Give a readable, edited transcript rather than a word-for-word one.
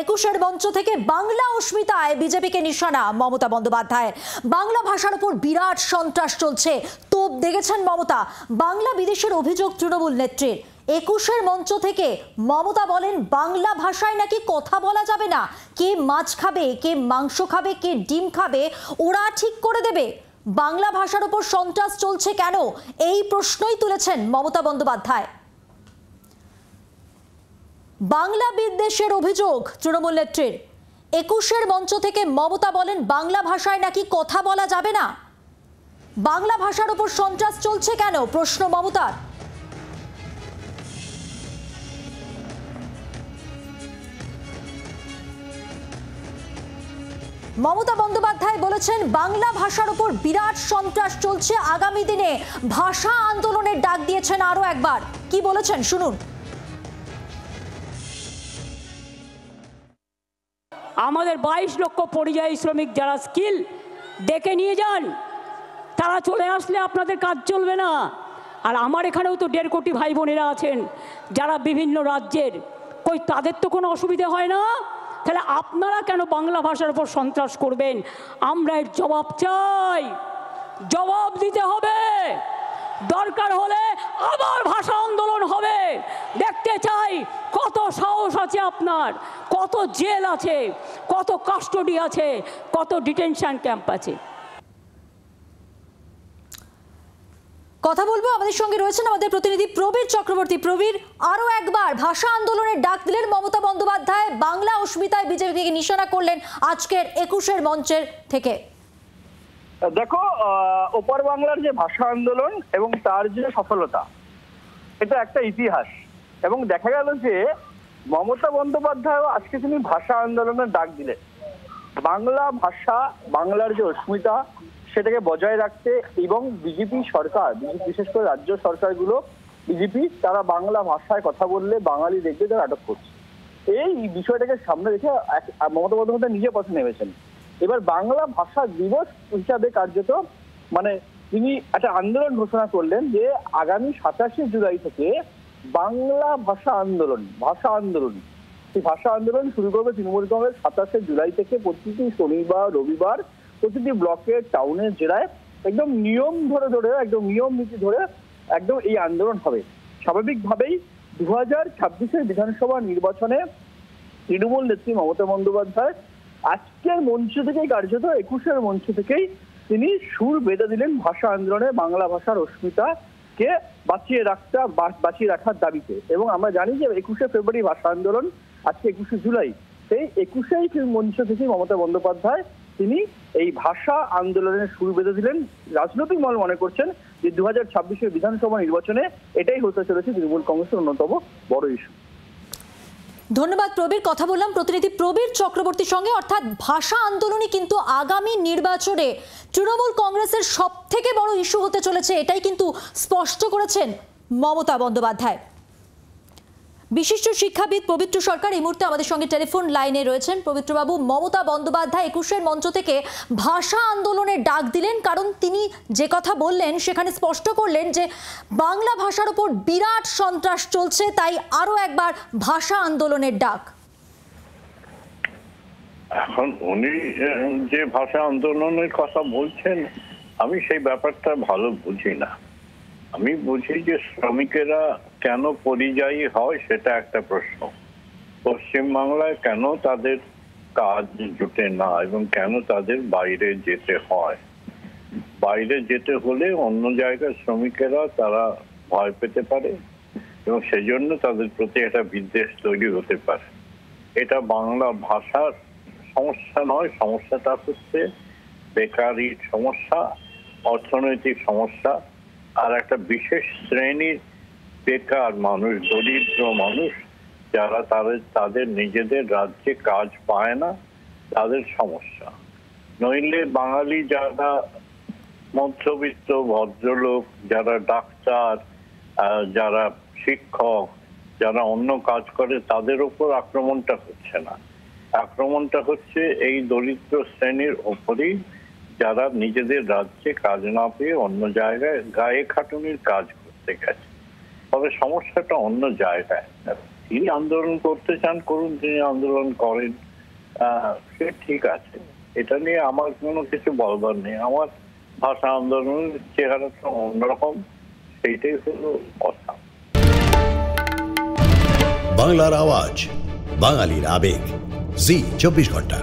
একুশের মঞ্চ থেকে বাংলা অস্মিতায় বিজেপিকে নিশানা মমতা বন্দ্যোপাধ্যায়ের। বাংলা ভাষার উপর বিরাট সন্ত্রাস চলছে, তোপ দেখেছেন মমতা। বাংলা বিদেশের অভিযোগ তৃণমূল নেত্রীর। একুশের মঞ্চ থেকে মমতা বলেন বাংলা ভাষায় নাকি কথা বলা যাবে না, কে মাছ খাবে, কে মাংস খাবে, কে ডিম খাবে ওরা ঠিক করে দেবে। বাংলা ভাষার উপর সন্ত্রাস চলছে কেন, এই প্রশ্নই তুলেছেন মমতা বন্দ্যোপাধ্যায়। বাংলা বিদ্বেষের অভিযোগ তৃণমূল নেত্রীর। একুশের মঞ্চ থেকে মমতা বলেন বাংলা ভাষায় নাকি কথা বলা যাবে না, বাংলা ভাষার উপর সন্ত্রাস চলছে কেন, প্রশ্ন মমতার। মমতা বন্দ্যোপাধ্যায় বলেছেন বাংলা ভাষার উপর বিরাট সন্ত্রাস চলছে, আগামী দিনে ভাষা আন্দোলনের ডাক দিয়েছেন আরো একবার। কি বলেছেন শুনুন। আমাদের 22 লক্ষ পরিযায়ী শ্রমিক যারা স্কিল ডেকে নিয়ে যান, তারা চলে আসলে আপনাদের কাজ চলবে না। আর আমার এখানেও তো 1.5 কোটি ভাই বোনেরা আছেন যারা বিভিন্ন রাজ্যের, কই তাদের তো কোনো অসুবিধা হয় না, তাহলে আপনারা কেন বাংলা ভাষার উপর সন্ত্রাস করবেন? আমরা এর জবাব চাই, জবাব দিতে হবে। দরকার হলে আবার ভাষা আন্দোলন হবে। দেখতে চাই কত সাহস আছে আপনার, কত জেল আছে, কত কাস্টডি আছে, কত ডিটেনশন ক্যাম্প আছে। কথা বলবো, আমাদের সঙ্গে রয়েছেন আমাদের প্রতিনিধি প্রবীর চক্রবর্তী। প্রবীর, আরো একবার ভাষা আন্দোলনের ডাক দিলেন মমতা বন্দ্যোপাধ্যায়, বাংলা অস্মিতায় বিজেপিকে নিশানা করলেন আজকের একুশের মঞ্চের থেকে। দেখো, ওপার বাংলার যে ভাষা আন্দোলন এবং তার যে সফলতা, এটা একটা ইতিহাস। এবং দেখা গেল যে মমতা বন্দ্যোপাধ্যায় আজকে তিনি ভাষা আন্দোলনের ডাক দিলেন। বাংলা ভাষা, বাংলার যে অস্মিতা সেটাকে বজায় রাখতে, এবং বিজেপি সরকার, বিশেষ করে রাজ্য সরকারগুলো, বিজেপি তারা বাংলা ভাষায় কথা বললে বাঙালি দেখবে তারা আটক করছে। এই বিষয়টাকে সামনে রেখে মমতা বন্দ্যোপাধ্যায় নিজে পথে নেমেছেন। এবার বাংলা ভাষা দিবস হিসাবে কার্যত তিনি একটা আন্দোলন ঘোষণা করলেন যে আগামী 27শে জুলাই থেকে বাংলা ভাষা আন্দোলন সেই ভাষা আন্দোলন শুরু করবে তৃণমূল কংগ্রেস। 27শে জুলাই থেকে প্রতিটি শনিবার রবিবার প্রতিটি ব্লকে, টাউনে, জেলায় একদম নিয়ম নীতি ধরে একদম এই আন্দোলন হবে। স্বাভাবিকভাবেই 2026-এর বিধানসভা নির্বাচনে তৃণমূল নেত্রী মমতা বন্দ্যোপাধ্যায় আজকের মঞ্চ থেকেই, কার্যত 21-এর মঞ্চ থেকেই তিনি সুর বেঁধে দিলেন ভাষা আন্দোলনে, বাংলা ভাষার অস্মিতাকে বাঁচিয়ে রাখার দাবিতে। এবং আমরা জানি যে 21শে ফেব্রুয়ারি ভাষা আন্দোলন, আজকে 21শে জুলাই, সেই 21এই মঞ্চ থেকেই মমতা বন্দ্যোপাধ্যায় তিনি এই ভাষা আন্দোলনের সুর বেঁধে দিলেন। রাজনৈতিক মহল মনে করছেন যে 2026-এর বিধানসভা নির্বাচনে এটাই হতে চলেছে তৃণমূল কংগ্রেসের অন্যতম বড় ইস্যু। ধন্যবাদ প্রবীর। কথা বললাম প্রতিনিধি প্রবীর চক্রবর্তীর সঙ্গে। অর্থাৎ ভাষা আন্দোলনই কিন্তু আগামী নির্বাচনে তৃণমূল কংগ্রেসের সবথেকে বড় ইস্যু হতে চলেছে, এটাই কিন্তু স্পষ্ট করেছেন মমতা বন্দ্যোপাধ্যায়। বিশিষ্ট শিক্ষাবিদ পবিত্র সরকার এই মুহূর্তে আমাদের সঙ্গে টেলিফোন লাইনে রয়েছেন। পবিত্রবাবু, মমতা বন্দ্যোপাধ্যায় 21-এর মঞ্চ থেকে ভাষা আন্দোলনের ডাক দিলেন, কারণ তিনি যে কথা বললেন সেখানে স্পষ্ট করলেন যে বাংলা ভাষার উপর বিরাট সন্ত্রাস চলছে, তাই আরো একবার ভাষা আন্দোলনের ডাক। এখন উনি যে ভাষা আন্দোলনের কথা বলছেন, আমি সেই ব্যাপারটা ভালো বুঝি না। আমি বুঝি যে শ্রমিকেরা কেন পরিযায়ী হয় সেটা একটা প্রশ্ন। পশ্চিমবাংলায় কেন তাদের কাজ জুটে না এবং কেন তাদের বাইরে যেতে হয়। বাইরে যেতে হলে অন্য জায়গায় শ্রমিকেরা তারা ভয় পেতে পারে এবং সেই জন্য তাদের প্রতি একটা বিদ্বেষ তৈরি হতে পারে। এটা বাংলা ভাষার সমস্যা নয়, সমস্যাটা হচ্ছে বেকারি সমস্যা, অর্থনৈতিক সমস্যা, আর একটা বিশেষ শ্রেণীর বেকার মানুষ, দরিদ্র মানুষ যারা তাদের নিজেদের রাজ্যে কাজ পায় না, তাদের সমস্যা। নইলে বাঙালি যারা মধ্যবিত্ত ভদ্রলোক, যারা ডাক্তার, যারা শিক্ষক, যারা অন্য কাজ করে, তাদের উপর আক্রমণটা হচ্ছে না। আক্রমণটা হচ্ছে এই দরিদ্র শ্রেণীর ওপরই, যারা নিজেদের রাজ্যে কাজ না পেয়ে অন্য জায়গায় গায়ে খাটুনির কাজ করতে গেছে। তবে সমস্যাটা অন্য জায়গায়। তিনি আন্দোলন করতে চান করুন, তিনি আন্দোলন করেন, সে ঠিক আছে। এটা নিয়ে আমার কোনো কিছু বলবার নেই। আমার ভাষা আন্দোলনের চেহারাটা অন্যরকম, সেইটাই হলো কথা। বাংলার আওয়াজ, বাঙালির আবেগ, জি 24 ঘন্টা।